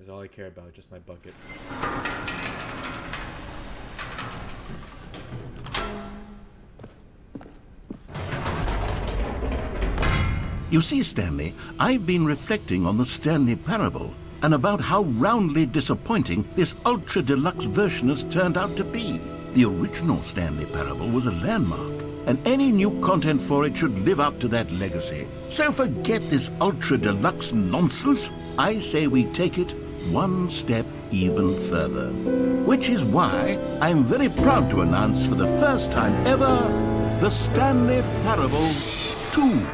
Is all I care about, just my bucket. You see, Stanley, I've been reflecting on the Stanley Parable and about how roundly disappointing this Ultra Deluxe version has turned out to be. The original Stanley Parable was a landmark, and any new content for it should live up to that legacy. So forget this Ultra Deluxe nonsense. I say we take it one step even further. Which is why I'm very proud to announce for the first time ever, the Stanley Parable 2.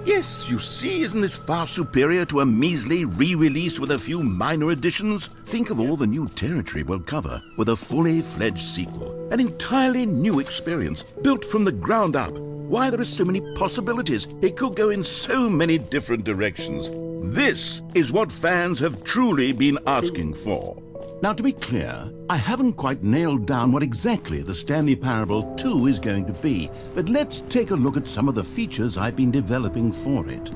Yes, you see, isn't this far superior to a measly re-release with a few minor additions? Think of all the new territory we'll cover with a fully fledged sequel. An entirely new experience, built from the ground up. Why, there are so many possibilities. It could go in so many different directions. This is what fans have truly been asking for. Now, to be clear, I haven't quite nailed down what exactly the Stanley Parable 2 is going to be, but let's take a look at some of the features I've been developing for it.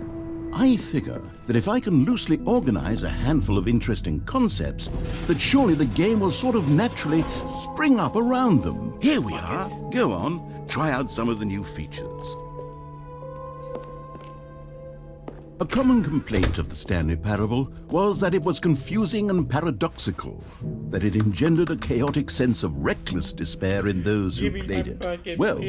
I figure that if I can loosely organize a handful of interesting concepts, that surely the game will sort of naturally spring up around them. Here we are. Go on, try out some of the new features. A common complaint of the Stanley Parable was that it was confusing and paradoxical, that it engendered a chaotic sense of reckless despair in those who played it. Well,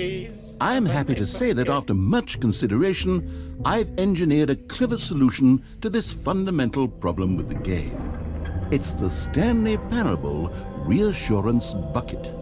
I'm happy to say that after much consideration, I've engineered a clever solution to this fundamental problem with the game. It's the Stanley Parable Reassurance Bucket.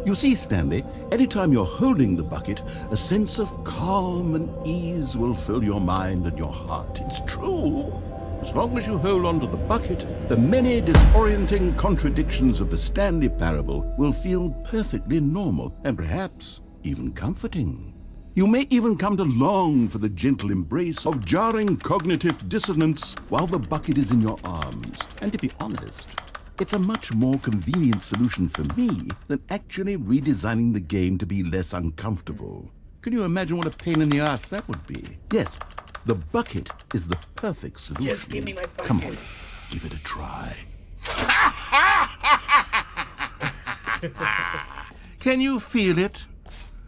You see, Stanley, anytime you're holding the bucket, a sense of calm and ease will fill your mind and your heart. It's true. As long as you hold on to the bucket, the many disorienting contradictions of the Stanley Parable will feel perfectly normal and perhaps even comforting. You may even come to long for the gentle embrace of jarring cognitive dissonance while the bucket is in your arms. And to be honest, it's a much more convenient solution for me than actually redesigning the game to be less uncomfortable. Can you imagine what a pain in the ass that would be? Yes, the bucket is the perfect solution. Just give me my bucket. Come on, give it a try. Can you feel it?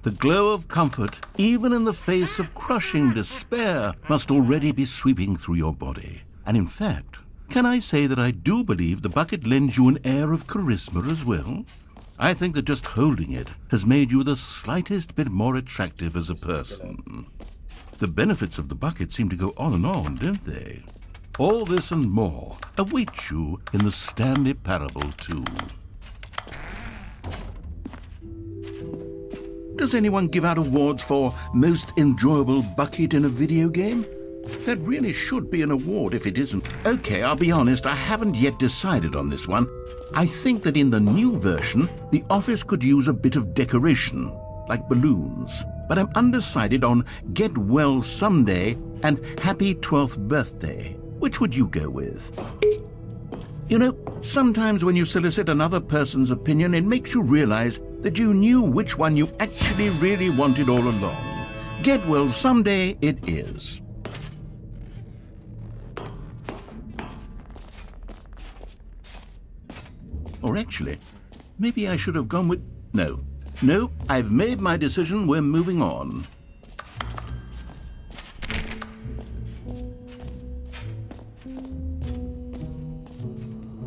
The glow of comfort, even in the face of crushing despair, must already be sweeping through your body. And in fact, can I say that I do believe the bucket lends you an air of charisma as well? I think that just holding it has made you the slightest bit more attractive as a person. The benefits of the bucket seem to go on and on, don't they? All this and more await you in the Stanley Parable 2. Does anyone give out awards for most enjoyable bucket in a video game? That really should be an award if it isn't. Okay, I'll be honest, I haven't yet decided on this one. I think that in the new version, the office could use a bit of decoration, like balloons. But I'm undecided on Get Well Someday and Happy 12th Birthday. Which would you go with? You know, sometimes when you solicit another person's opinion, it makes you realize that you knew which one you actually really wanted all along. Get Well Someday it is. Or actually, maybe I should have gone with... No, I've made my decision. We're moving on.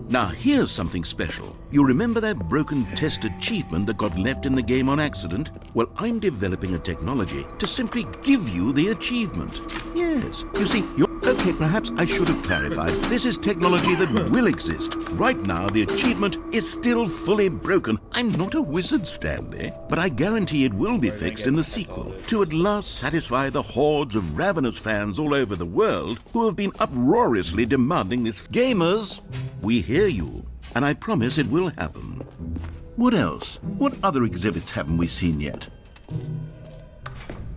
Now, here's something special. You remember that broken test achievement that got left in the game on accident? Well, I'm developing a technology to simply give you the achievement. Yes, you see, Okay, perhaps I should have clarified. This is technology that will exist. Right now, the achievement is still fully broken. I'm not a wizard, Stanley, but I guarantee it will be fixed in the sequel to at last satisfy the hordes of ravenous fans all over the world who have been uproariously demanding this. Gamers, we hear you, and I promise it will happen. What else? What other exhibits haven't we seen yet?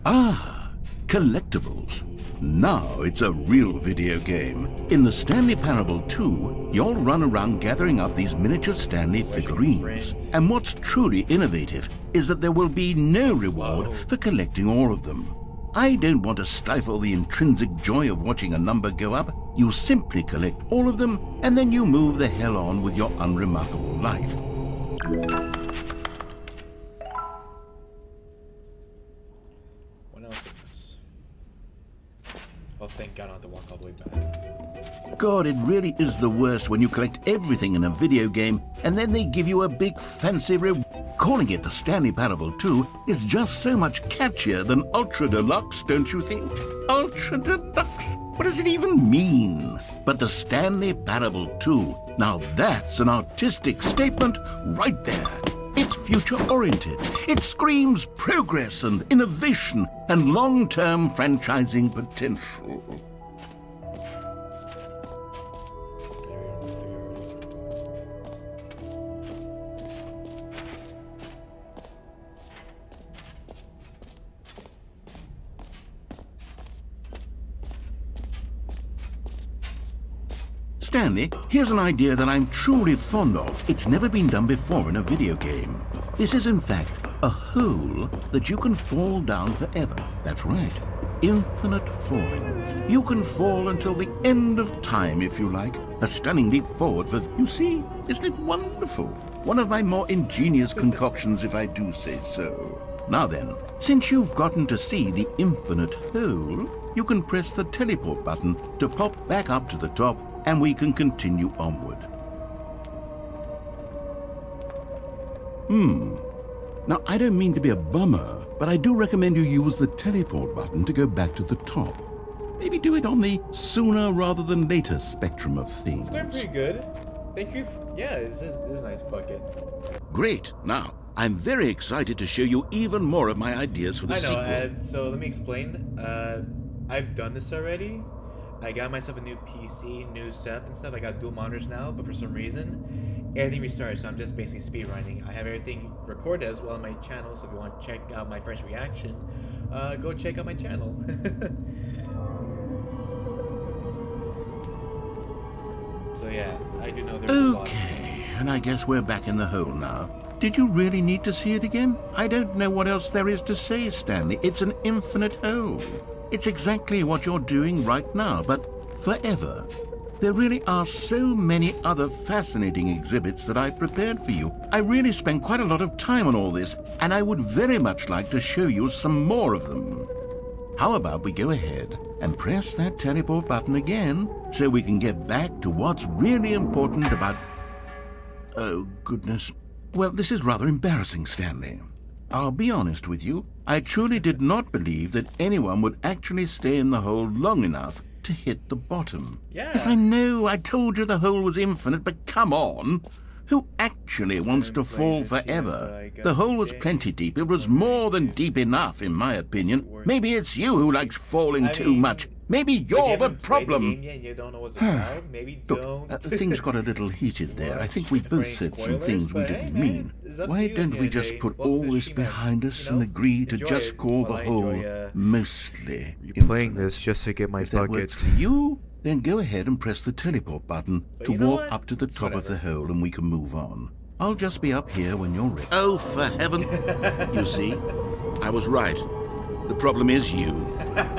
Ah, collectibles. Now it's a real video game. In the Stanley Parable 2, you'll run around gathering up these miniature Stanley figurines. And what's truly innovative is that there will be no reward for collecting all of them. I don't want to stifle the intrinsic joy of watching a number go up. You simply collect all of them, and then you move the hell on with your unremarkable life. 106. Oh, thank God I don't have to walk all the way back. God, it really is the worst when you collect everything in a video game and then they give you a big fancy reward. Calling it the Stanley Parable 2 is just so much catchier than Ultra Deluxe, don't you think? Ultra Deluxe? What does it even mean? But the Stanley Parable 2, now that's an artistic statement right there. It's future-oriented. It screams progress and innovation and long-term franchising potential. Stanley, here's an idea that I'm truly fond of. It's never been done before in a video game. This is, in fact, a hole that you can fall down forever. That's right. Infinite falling. You can fall until the end of time, if you like. A stunning leap forward for... You see? Isn't it wonderful? One of my more ingenious concoctions, if I do say so. Now then, since you've gotten to see the infinite hole, you can press the teleport button to pop back up to the top, and we can continue onward. Now, I don't mean to be a bummer, but I do recommend you use the teleport button to go back to the top. Maybe do it on the sooner rather than later spectrum of things. It's going pretty good. Thank you. Yeah, this is a nice bucket. Great. Now, I'm very excited to show you even more of my ideas for the sequel. I know, so let me explain. I've done this already. I got myself a new PC, new setup and stuff. I got dual monitors now, but for some reason, everything restarted, so I'm just basically speedrunning. I have everything recorded as well on my channel, so if you want to check out my first reaction, go check out my channel. So yeah, I do know there's a lot. Okay, and I guess we're back in the hole now. Did you really need to see it again? I don't know what else there is to say, Stanley. It's an infinite hole. It's exactly what you're doing right now, but forever. There really are so many other fascinating exhibits that I prepared for you. I really spent quite a lot of time on all this, and I would very much like to show you some more of them. How about we go ahead and press that teleport button again so we can get back to what's really important about... Oh, goodness. Well, this is rather embarrassing, Stanley. I'll be honest with you. I truly did not believe that anyone would actually stay in the hole long enough to hit the bottom. Yeah. Yes, I know. I told you the hole was infinite, but come on. Who actually wants to fall forever? The hole was plenty deep. It was more than deep enough, in my opinion. Maybe it's you who likes falling too much. Maybe you're the problem. You don't know what's about. Maybe don't. Look, things got a little heated there. I think we both said some things we didn't mean. Why don't we just put all this behind us and agree to just call the hole mostly You're playing this just to get my If that bucket. works for you, then go ahead and press the teleport button to you know walk what? up to the top of whatever. the hole and we can move on. I'll just be up here when you're ready. Oh, for heaven. You see, I was right. The problem is you.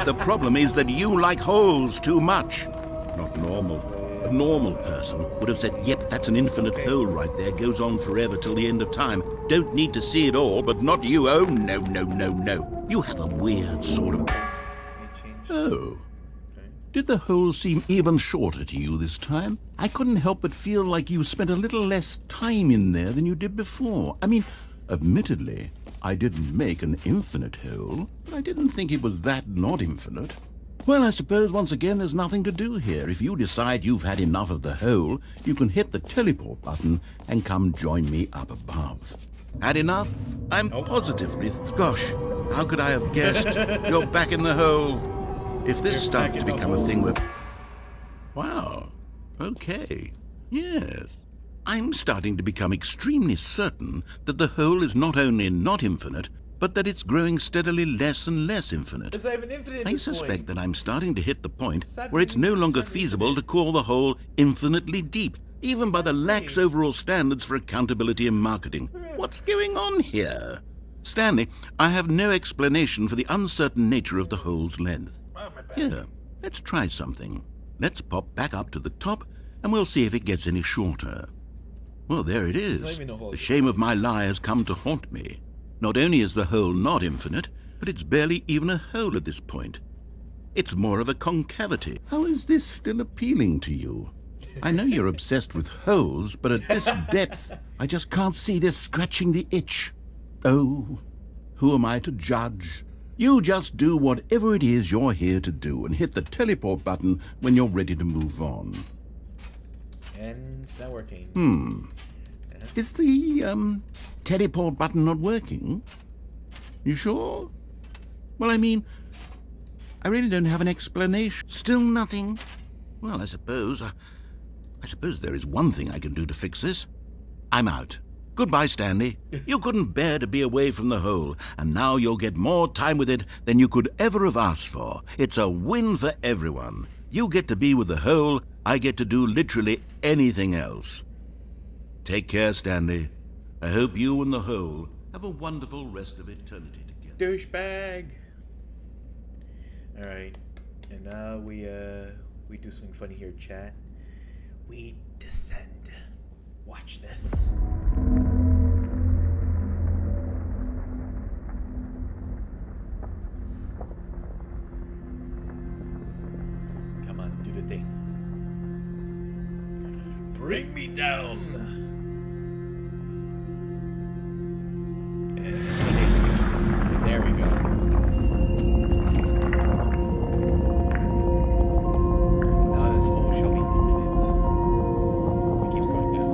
The problem is that you like holes too much. Not normal. A normal person would have said, yep, that's an infinite hole right there. Goes on forever till the end of time. Don't need to see it all, but not you. Oh, no, no, no, no. You have a weird sort of... Oh. Did the hole seem even shorter to you this time? I couldn't help but feel like you spent a little less time in there than you did before. I mean, admittedly, I didn't make an infinite hole, but I didn't think it was that not infinite. Well, I suppose once again there's nothing to do here. If you decide you've had enough of the hole, you can hit the teleport button and come join me up above. Had enough? I'm positively... Gosh, how could I have guessed? You're back in the hole. If this starts to become a thing where... Wow. Okay. Yes. I'm starting to become extremely certain that the hole is not only not infinite, but that it's growing steadily less and less infinite. It's not even infinite at I this suspect point. that I'm starting to hit the point Stop where it's being- no longer stop being feasible to call the hole infinitely deep, even by the lax overall standards for accountability and marketing. What's going on here? Stanley, I have no explanation for the uncertain nature of the hole's length. Here, let's try something. Let's pop back up to the top, and we'll see if it gets any shorter. Well, there it is. The shame of my lie has come to haunt me. Not only is the hole not infinite, but it's barely even a hole at this point. It's more of a concavity. How is this still appealing to you? I know you're obsessed with holes, but at this depth, I just can't see this scratching the itch. Oh, who am I to judge? You just do whatever it is you're here to do and hit the teleport button when you're ready to move on. And it's not working. Is the, teleport button not working? You sure? Well, I mean, I really don't have an explanation. Still nothing? Well, I suppose there is one thing I can do to fix this. I'm out. Goodbye, Stanley. You couldn't bear to be away from the hole, and now you'll get more time with it than you could ever have asked for. It's a win for everyone. You get to be with the hole, I get to do literally anything else. Take care, Stanley. I hope you and the hole have a wonderful rest of eternity together. Douchebag. All right, and now we do something funny here, chat. We descend. Watch this. Come on, do the thing. Bring me down. And there we go. Now this hole shall be infinite. If it keeps going down.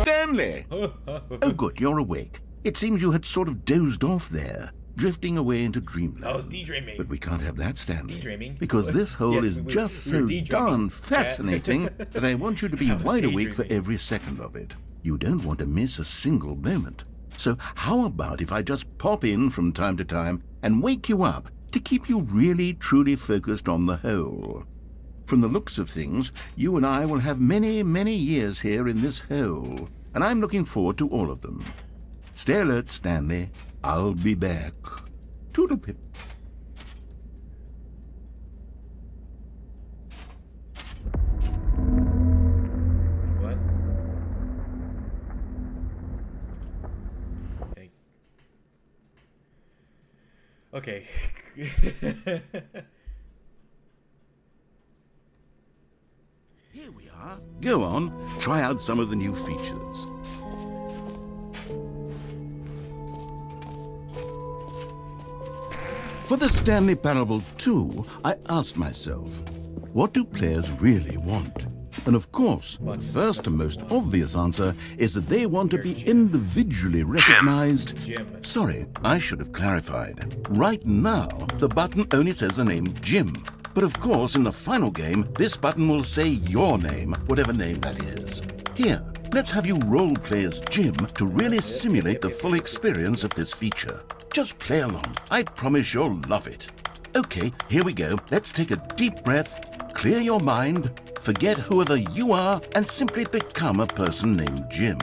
Stanley! Oh, good, you're awake. It seems you had sort of dozed off there, drifting away into dreamland. I was daydreaming. But we can't have that, Stanley. Daydreaming? Because this hole Yes, is just so darn fascinating that I want you to be wide awake for every second of it. You don't want to miss a single moment. So how about if I just pop in from time to time and wake you up to keep you really, truly focused on the hole? From the looks of things, you and I will have many, many years here in this hole, and I'm looking forward to all of them. Stay alert, Stanley. I'll be back. Toodle-pip. What? Okay. Okay. Here we are. Go on, try out some of the new features. For the Stanley Parable 2, I asked myself, what do players really want? And of course, the first and most obvious answer is that they want to be individually recognized. Jim. Sorry, I should have clarified. Right now, the button only says the name Jim. But of course, in the final game, this button will say your name, whatever name that is. Here, let's have you role-play as Jim to really simulate the full experience of this feature. Just play along. I promise you'll love it. Okay, here we go. Let's take a deep breath, clear your mind, forget whoever you are, and simply become a person named Jim.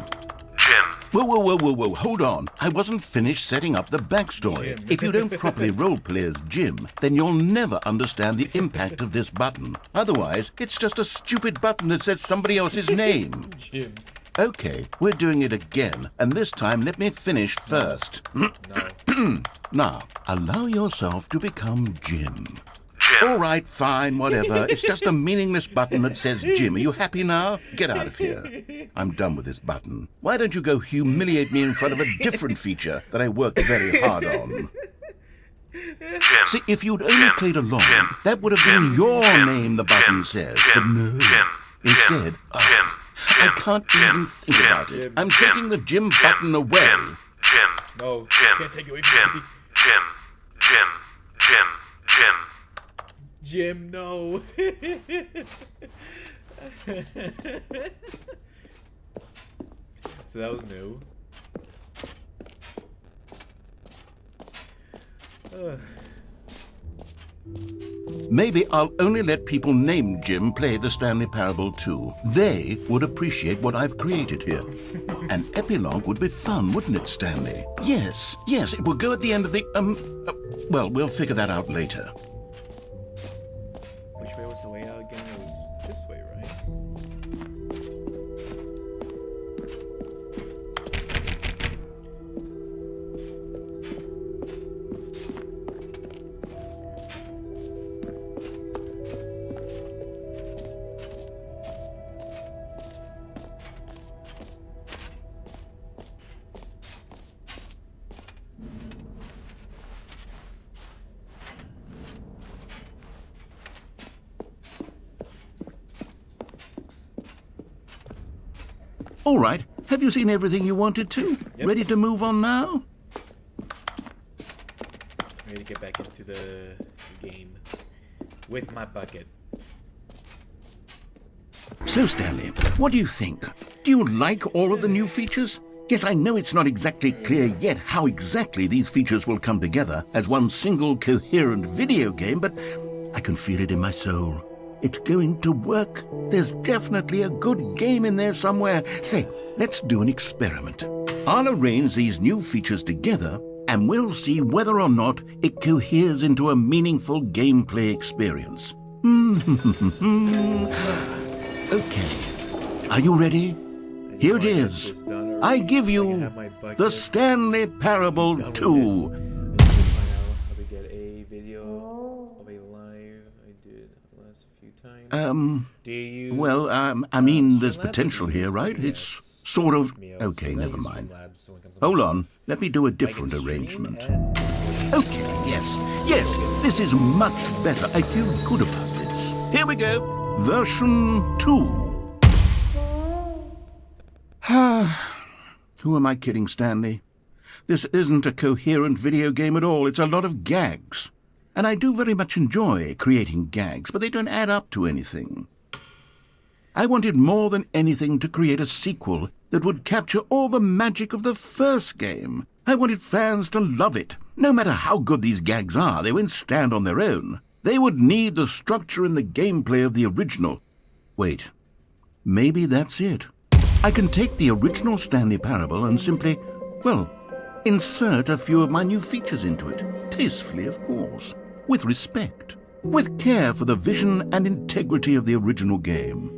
Jim. Whoa, hold on. I wasn't finished setting up the backstory. Jim. If you don't properly roleplay as Jim, then you'll never understand the impact of this button. Otherwise, it's just a stupid button that says somebody else's name. Jim. Okay, we're doing it again, and this time let me finish first. No. Now, allow yourself to become Jim. All right, fine, whatever. It's just a meaningless button that says Jim. Are you happy now? Get out of here. I'm done with this button. Why don't you go humiliate me in front of a different feature that I worked very hard on? Jim. See, if you'd only played along, that would have been your name the button says. But no. Instead, I can't even think about it. I'm taking the Jim button away. Jim. No. Jim. Can't take it away from me. Jim. Jim, no. So that was new. Maybe I'll only let people named Jim play the Stanley Parable 2. They would appreciate what I've created here. An epilogue would be fun, wouldn't it, Stanley? Yes, it will go at the end of the, well, we'll figure that out later. Which way was the way out again? It was this way, right? All right, have you seen everything you wanted to? Yep. Ready to move on now? I need to get back into the game with my bucket. So, Stanley, what do you think? Do you like all of the new features? Yes, I know it's not exactly clear yet how exactly these features will come together as one single coherent video game, but I can feel it in my soul. It's going to work. There's definitely a good game in there somewhere. Say, let's do an experiment. I'll arrange these new features together, and we'll see whether or not it coheres into a meaningful gameplay experience. Okay. Are you ready? Here it is. I give you the Stanley Parable 2. I need to find out how to get a video of a live I did the last few times. Do you Well, I mean, there's Streamlabs potential or here, right? OBS? It's sort of... Me, Okay, I never use mind. Streamlabs, so when it comes to Hold my on. stuff, Let me do a I can different stream arrangement. and- Okay, yes, this is much better. I feel good about this. Here we go. Version 2. Who am I kidding, Stanley? This isn't a coherent video game at all. It's a lot of gags. And I do very much enjoy creating gags, but they don't add up to anything. I wanted more than anything to create a sequel that would capture all the magic of the first game. I wanted fans to love it. No matter how good these gags are, they won't stand on their own. They would need the structure and the gameplay of the original. Wait, maybe that's it. I can take the original Stanley Parable and simply, well, insert a few of my new features into it. Tastefully, of course. With respect. With care for the vision and integrity of the original game.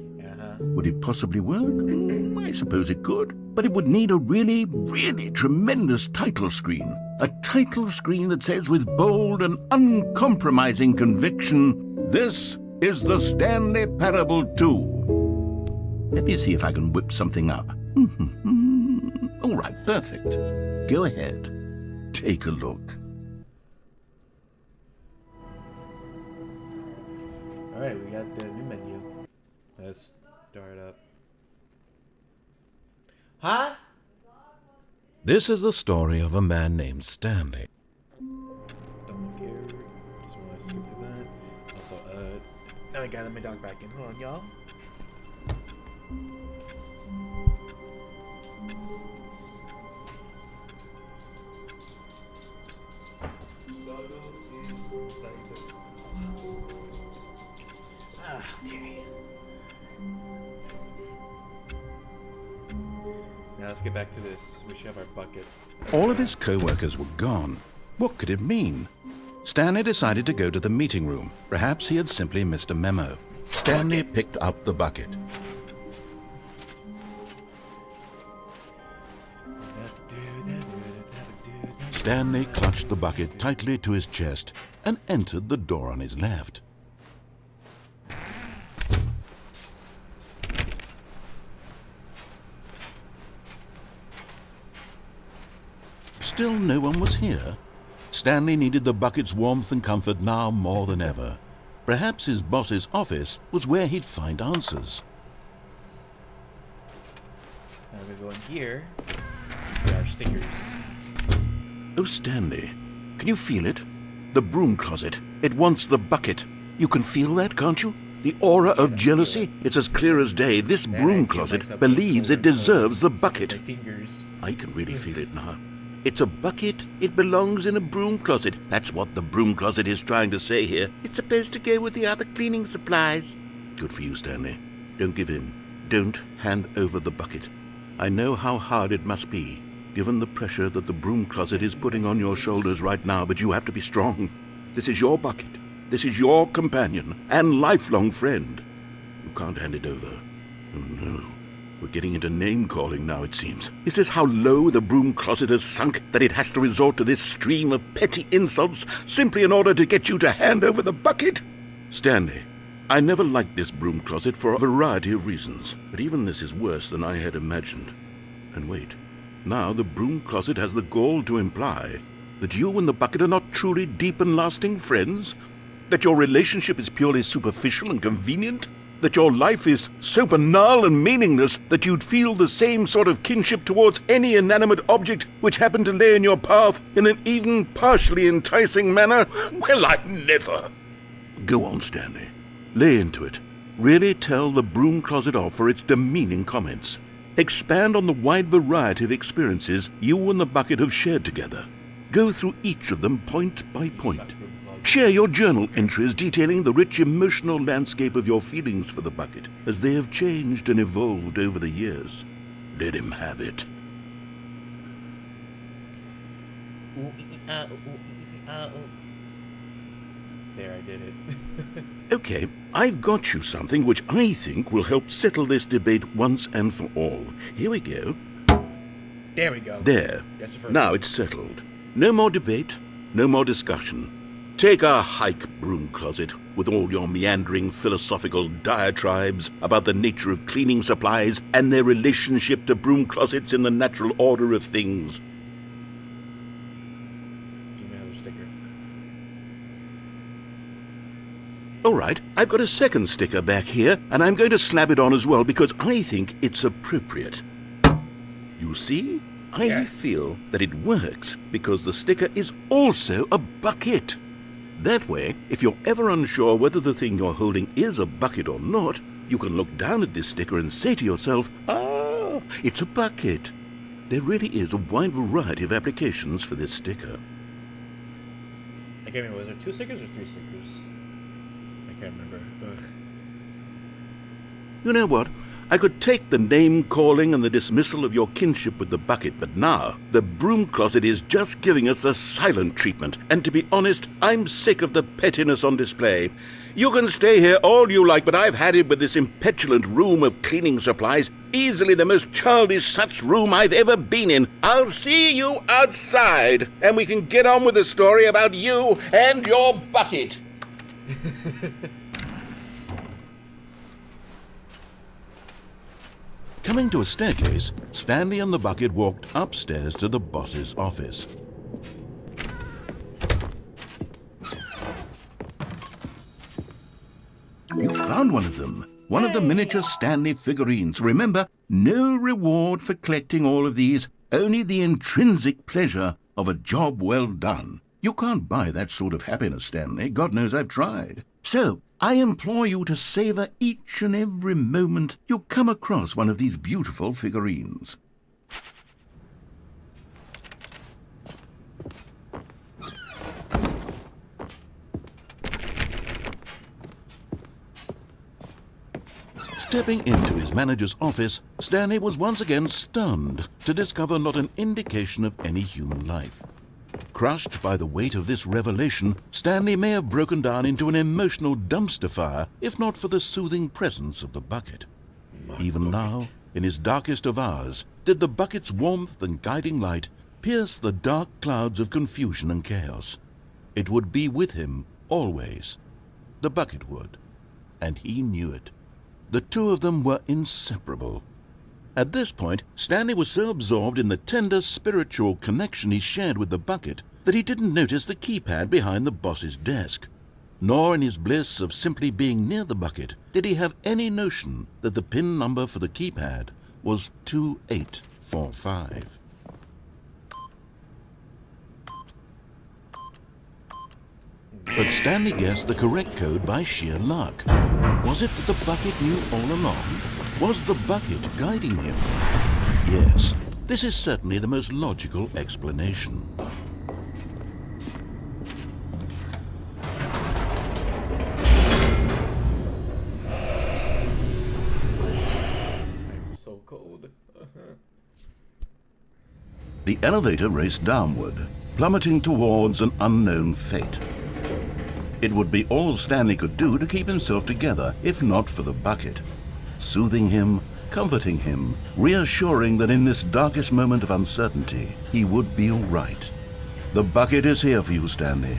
Would it possibly work? I suppose it could. But it would need a really, really tremendous title screen. A title screen that says with bold and uncompromising conviction, "This is the Stanley Parable 2." Let me see if I can whip something up. All right, perfect. Go ahead. Take a look. Alright, we got the new menu. Let's start up. Huh? This is the story of a man named Stanley. Don't care. Just want to skip through that. Also, now I gotta let my dog back in. Hold on, y'all. Okay. Now let's get back to this. We should have our bucket. All of his co-workers were gone. What could it mean? Stanley decided to go to the meeting room. Perhaps he had simply missed a memo. Stanley picked up the bucket. Stanley clutched the bucket tightly to his chest and entered the door on his left. Still no one was here. Stanley needed the bucket's warmth and comfort now more than ever. Perhaps his boss's office was where he'd find answers. Now we go in here. There are stickers. Oh, Stanley, can you feel it? The broom closet. It wants the bucket. You can feel that, can't you? The aura of jealousy. It's as clear as day. This broom closet believes it deserves the bucket. I can really feel it now. It's a bucket. It belongs in a broom closet. That's what the broom closet is trying to say here. It's supposed to go with the other cleaning supplies. Good for you, Stanley. Don't give in. Don't hand over the bucket. I know how hard it must be, given the pressure that the broom closet is putting on your shoulders right now, but you have to be strong. This is your bucket. This is your companion and lifelong friend. You can't hand it over. Oh, no. We're getting into name-calling now, it seems. Is this how low the broom closet has sunk, that it has to resort to this stream of petty insults simply in order to get you to hand over the bucket? Stanley, I never liked this broom closet for a variety of reasons, but even this is worse than I had imagined. And wait, now the broom closet has the gall to imply that you and the bucket are not truly deep and lasting friends? That your relationship is purely superficial and convenient? That your life is so banal and meaningless that you'd feel the same sort of kinship towards any inanimate object which happened to lay in your path in an even partially enticing manner? Well, I never. Go on, Stanley. Lay into it. Really tell the broom closet off for its demeaning comments. Expand on the wide variety of experiences you and the bucket have shared together. Go through each of them point by point. Share your journal entries detailing the rich emotional landscape of your feelings for the bucket as they have changed and evolved over the years. Let him have it. There, I did it. Okay, I've got you something which I think will help settle this debate once and for all. Here we go. There we go. There. That's the first Now one. it's settled. No more debate, no more discussion. Take a hike, broom closet, with all your meandering philosophical diatribes about the nature of cleaning supplies and their relationship to broom closets in the natural order of things. Give me another sticker. All right, I've got a second sticker back here, and I'm going to slap it on as well because I think it's appropriate. You see? I feel that it works because the sticker is also a bucket. That way, if you're ever unsure whether the thing you're holding is a bucket or not, you can look down at this sticker and say to yourself, "Ah, it's a bucket." There really is a wide variety of applications for this sticker. I can't remember. Was there 2 stickers or 3 stickers? I can't remember. Ugh. You know what? I could take the name-calling and the dismissal of your kinship with the bucket, but now the broom closet is just giving us the silent treatment. And to be honest, I'm sick of the pettiness on display. You can stay here all you like, but I've had it with this impetulant room of cleaning supplies. Easily the most childish such room I've ever been in. I'll see you outside, and we can get on with the story about you and your bucket. Coming to a staircase, Stanley and the bucket walked upstairs to the boss's office. You found one of them. One of the miniature Stanley figurines. Remember, no reward for collecting all of these, only the intrinsic pleasure of a job well done. You can't buy that sort of happiness, Stanley. God knows I've tried. So, I implore you to savor each and every moment you come across one of these beautiful figurines. Stepping into his manager's office, Stanley was once again stunned to discover not an indication of any human life. Crushed by the weight of this revelation, Stanley may have broken down into an emotional dumpster fire if not for the soothing presence of the bucket. Even now, in his darkest of hours, did the bucket's warmth and guiding light pierce the dark clouds of confusion and chaos. It would be with him always. The bucket would, and he knew it. The two of them were inseparable. At this point, Stanley was so absorbed in the tender spiritual connection he shared with the bucket that he didn't notice the keypad behind the boss's desk. Nor in his bliss of simply being near the bucket did he have any notion that the PIN number for the keypad was 2845. But Stanley guessed the correct code by sheer luck. Was it that the bucket knew all along? Was the bucket guiding him? Yes, this is certainly the most logical explanation. I'm so cold. The elevator raced downward, plummeting towards an unknown fate. It would be all Stanley could do to keep himself together, if not for the bucket. Soothing him, comforting him, reassuring that in this darkest moment of uncertainty, he would be all right. The bucket is here for you, Stanley.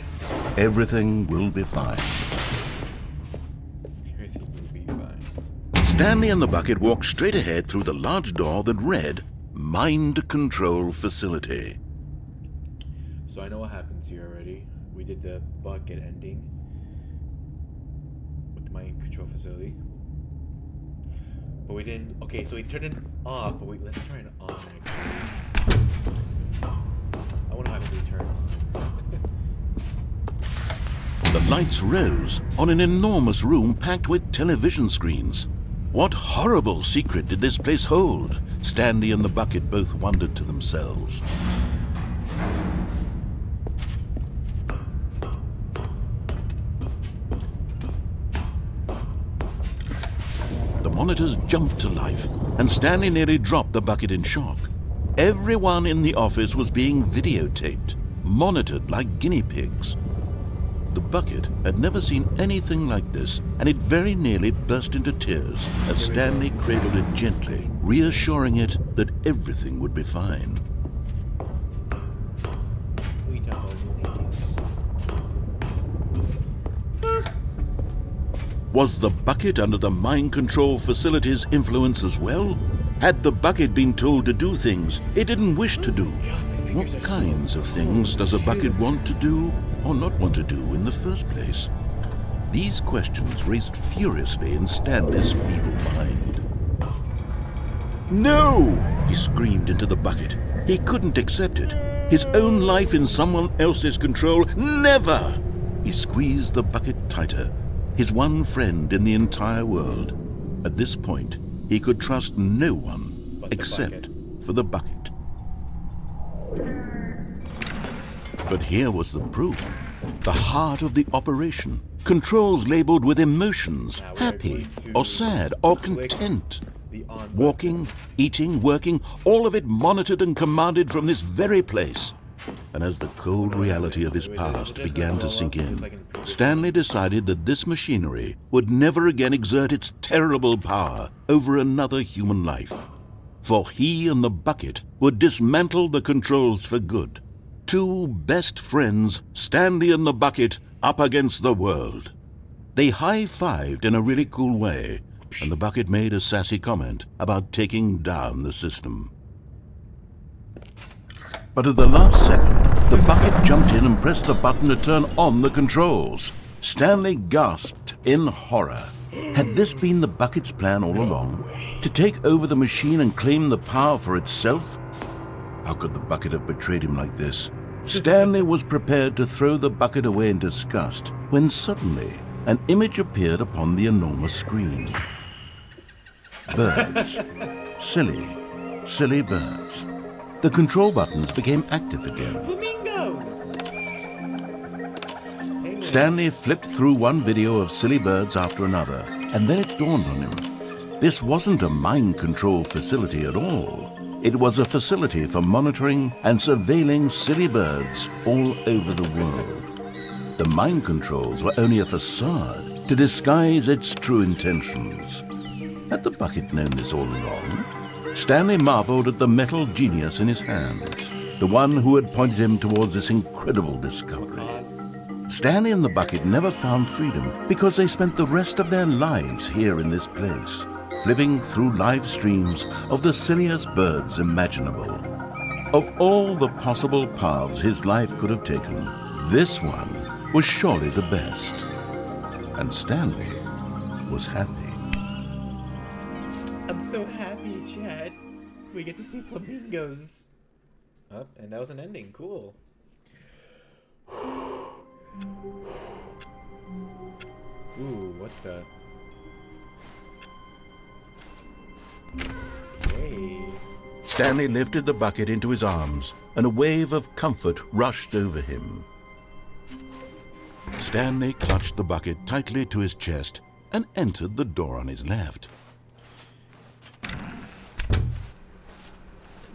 Everything will be fine. Everything will be fine. Stanley and the bucket walked straight ahead through the large door that read, Mind Control Facility. So I know what happens here already. We did the bucket ending with the mind control facility. But we didn't... Okay, so we turned it off, but let's turn it on, actually. I wonder how happens if we turn it on. The lights rose on an enormous room packed with television screens. What horrible secret did this place hold? Stanley and the bucket both wondered to themselves. The monitors jumped to life, and Stanley nearly dropped the bucket in shock. Everyone in the office was being videotaped, monitored like guinea pigs. The bucket had never seen anything like this, and it very nearly burst into tears as Stanley cradled it gently, reassuring it that everything would be fine. We don't know new names. Was the bucket under the mind control facility's influence as well? Had the bucket been told to do things it didn't wish to do? What kinds of things does a bucket want to do or not want to do in the first place? These questions raced furiously in Stanley's feeble mind. No! He screamed into the bucket. He couldn't accept it. His own life in someone else's control, never! He squeezed the bucket tighter. His one friend in the entire world. At this point, he could trust no one except for the bucket. But here was the proof. The heart of the operation. Controls labeled with emotions, happy or sad or content. Walking, eating, working, all of it monitored and commanded from this very place. And as the cold reality of his past began to sink in, Stanley decided that this machinery would never again exert its terrible power over another human life. For he and the bucket would dismantle the controls for good. Two best friends, Stanley and the bucket, up against the world. They high-fived in a really cool way, and the bucket made a sassy comment about taking down the system. But at the last second, the bucket jumped in and pressed the button to turn on the controls. Stanley gasped in horror. Had this been the bucket's plan all along? To take over the machine and claim the power for itself? How could the bucket have betrayed him like this? Stanley was prepared to throw the bucket away in disgust when suddenly an image appeared upon the enormous screen. Birds. Silly birds. The control buttons became active again. Flamingos! Stanley flipped through one video of silly birds after another, and then it dawned on him. This wasn't a mind control facility at all. It was a facility for monitoring and surveilling silly birds all over the world. The mind controls were only a facade to disguise its true intentions. Had the bucket known this all along? Stanley marveled at the metal genius in his hands, the one who had pointed him towards this incredible discovery. Stanley and the bucket never found freedom because they spent the rest of their lives here in this place, flipping through live streams of the silliest birds imaginable. Of all the possible paths his life could have taken, this one was surely the best. And Stanley was happy. I'm so happy, Chad. We get to see flamingos. Oh, and that was an ending. Cool. Ooh, what the? Okay. Stanley lifted the bucket into his arms, and a wave of comfort rushed over him. Stanley clutched the bucket tightly to his chest and entered the door on his left.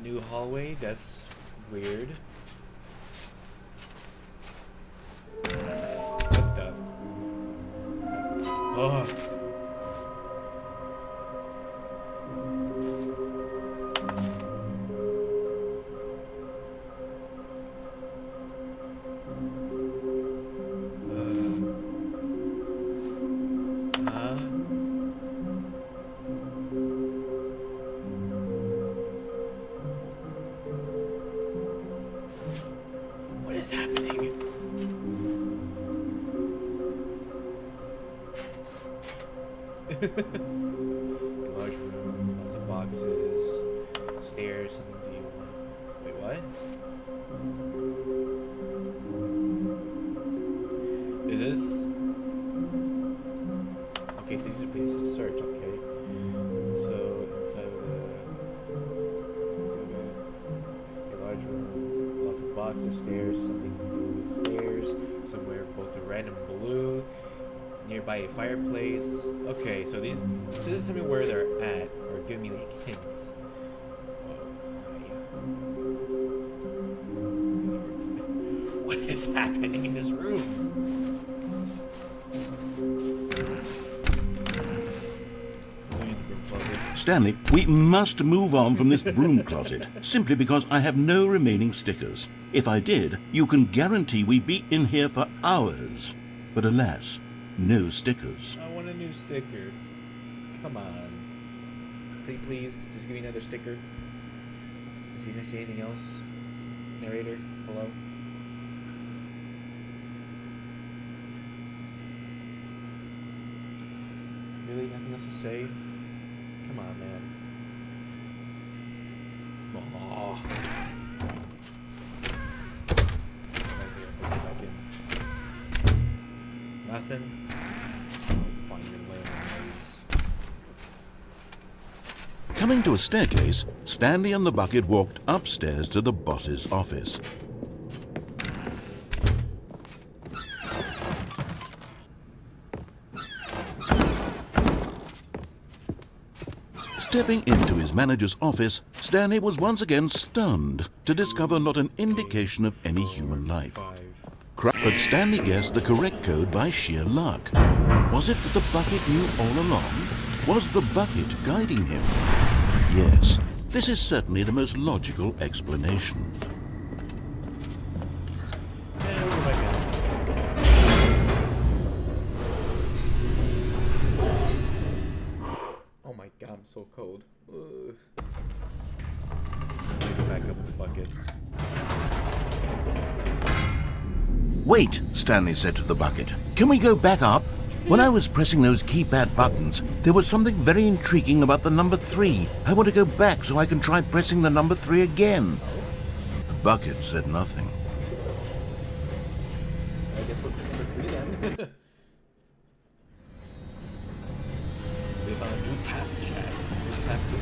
New hallway, that's weird. What the? Oh. What is happening? Large room, lots of boxes, stairs, something do you want? Wait, what? Is this? Okay, so these are places to search, okay. So, inside of a large room, lots of boxes, stairs, something to do with stairs, somewhere both red and blue. Nearby a fireplace. Okay, so this is something where they're at, or give me like hints. Oh, hi. What is happening in this room? Stanley, we must move on from this broom closet, simply because I have no remaining stickers. If I did, you can guarantee we'd be in here for hours. But alas, no stickers. I want a new sticker. Come on. Can you please just give me another sticker? Is he gonna say anything else? Narrator, hello? Really? Nothing else to say? Come on, man. Oh. Nothing? Find your ways. Coming to a staircase, Stanley and the bucket walked upstairs to the boss's office. Stepping into his manager's office, Stanley was once again stunned to discover not an indication of any human life. But Stanley guessed the correct code by sheer luck. Was it that the bucket knew all along? Was the bucket guiding him? Yes, this is certainly the most logical explanation. Oh my god, I'm so cold. Ugh. I'm gonna go back up with the bucket. Wait, Stanley said to the bucket. Can we go back up? When I was pressing those keypad buttons, there was something very intriguing about the number 3. I want to go back so I can try pressing the number 3 again. The bucket said nothing. I guess we're number 3 then. We found a new path, chat. New path to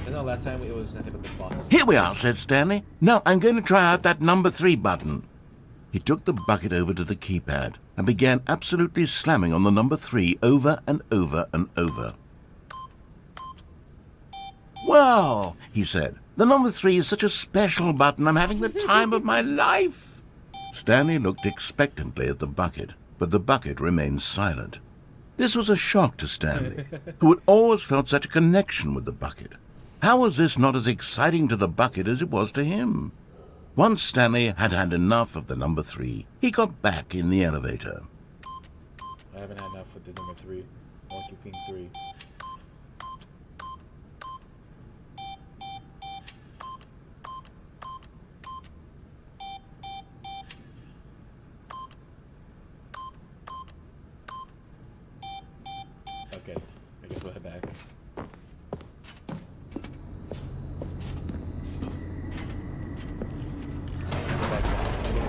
Isn't the last time it was nothing but the bosses? Here we are, said Stanley. Now I'm going to try out that number 3 button. He took the bucket over to the keypad and began absolutely slamming on the number 3 over and over and over. Wow, he said. The number 3 is such a special button. I'm having the time of my life. Stanley looked expectantly at the bucket, but the bucket remained silent. This was a shock to Stanley, who had always felt such a connection with the bucket. How was this not as exciting to the bucket as it was to him? Once Stanley had had enough of the number 3, he got back in the elevator. I haven't had enough with the number 3. I want to clean 3. Okay, I guess we'll head back.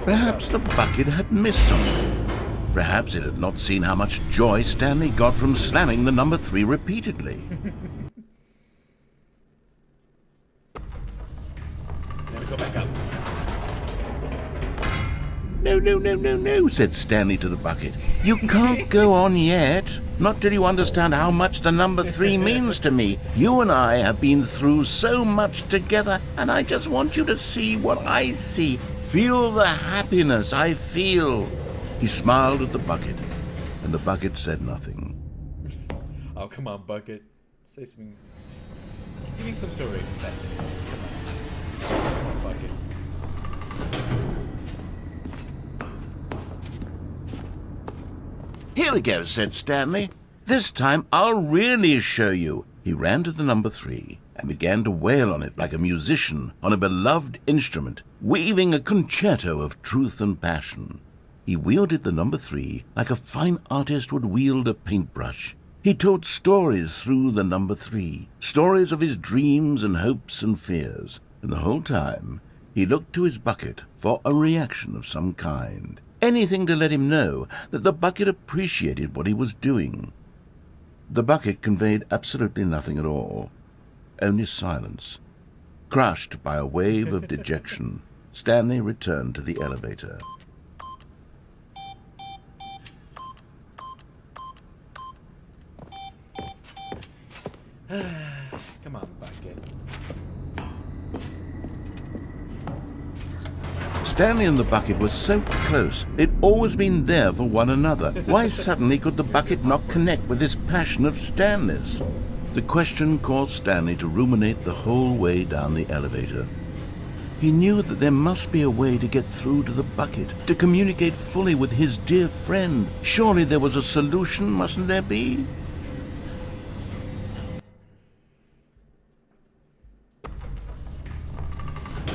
Perhaps the bucket had missed something. Perhaps it had not seen how much joy Stanley got from slamming the number 3 repeatedly. Now we go back up. No, said Stanley to the bucket. You can't go on yet. Not till you understand how much the number 3 means to me. You and I have been through so much together, and I just want you to see what I see. Feel the happiness I feel. He smiled at the bucket, and the bucket said nothing. Oh, come on, bucket. Say something. Give me some sort of excitement. Come on, bucket. Here we go, said Stanley. This time I'll really show you. He ran to the number 3 and began to wail on it like a musician on a beloved instrument, weaving a concerto of truth and passion. He wielded the number 3 like a fine artist would wield a paintbrush. He told stories through the number 3, stories of his dreams and hopes and fears, and the whole time he looked to his bucket for a reaction of some kind. Anything to let him know that the bucket appreciated what he was doing. The bucket conveyed absolutely nothing at all, only silence. Crushed by a wave of dejection, Stanley returned to the elevator. Come on, bucket. Stanley and the bucket were so close. They'd always been there for one another. Why suddenly could the bucket not connect with this passion of Stanley's? The question caused Stanley to ruminate the whole way down the elevator. He knew that there must be a way to get through to the bucket, to communicate fully with his dear friend. Surely there was a solution, mustn't there be?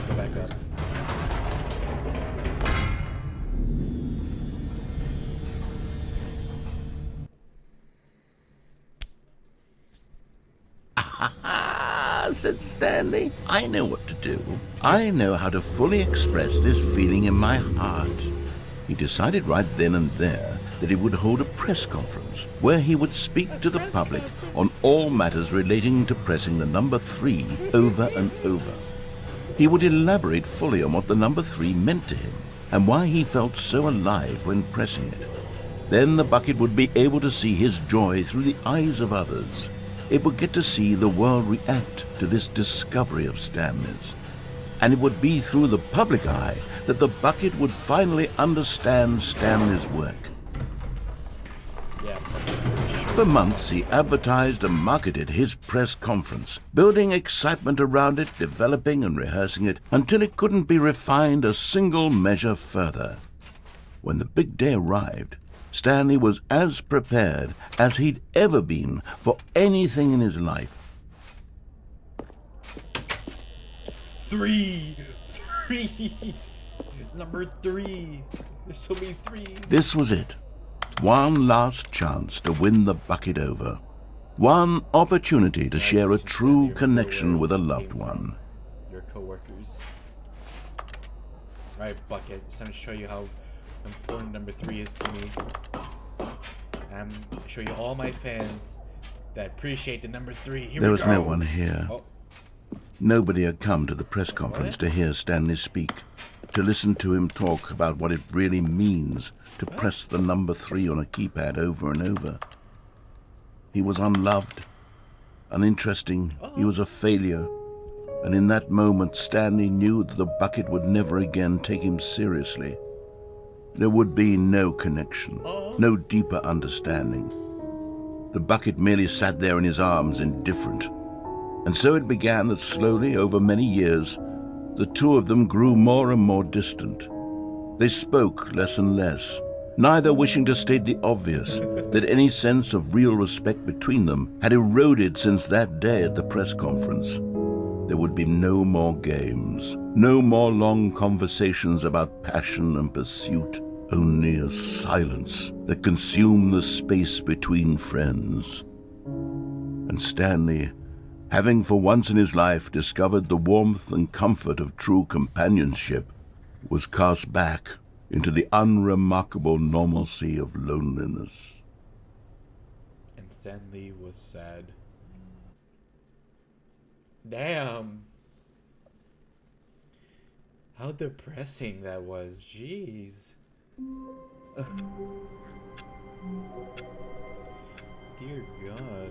Go back up. Said Stanley. I know what to do. I know how to fully express this feeling in my heart. He decided right then and there that he would hold a press conference where he would speak to the public on all matters relating to pressing the number 3 over and over. He would elaborate fully on what the number 3 meant to him and why he felt so alive when pressing it. Then the bucket would be able to see his joy through the eyes of others. It would get to see the world react to this discovery of Stanley's. And it would be through the public eye that the bucket would finally understand Stanley's work. Yeah. For months, he advertised and marketed his press conference, building excitement around it, developing and rehearsing it, until it couldn't be refined a single measure further. When the big day arrived, Stanley was as prepared as he'd ever been for anything in his life. Three! Number 3! There's so many 3s. This was it. One last chance to win the bucket over. One opportunity to share a true connection with a loved one. Your co-workers. Alright, bucket. It's time to show you how important number 3 is to me. And I'm show you all my fans that appreciate the number 3. Here There we was go. no one here. Oh. Nobody had come to the press conference to hear Stanley speak, to listen to him talk about what it really means to press the number 3 on a keypad over and over. He was unloved, uninteresting, he was a failure, and in that moment Stanley knew that the bucket would never again take him seriously. There would be no connection, no deeper understanding. The bucket merely sat there in his arms, indifferent. And so it began that slowly, over many years, the two of them grew more and more distant. They spoke less and less, neither wishing to state the obvious, that any sense of real respect between them had eroded since that day at the press conference. There would be no more games, no more long conversations about passion and pursuit, only a silence that consumed the space between friends. And Stanley, having for once in his life discovered the warmth and comfort of true companionship, was cast back into the unremarkable normalcy of loneliness. And Stanley was sad. Damn. How depressing that was. Jeez. Dear God.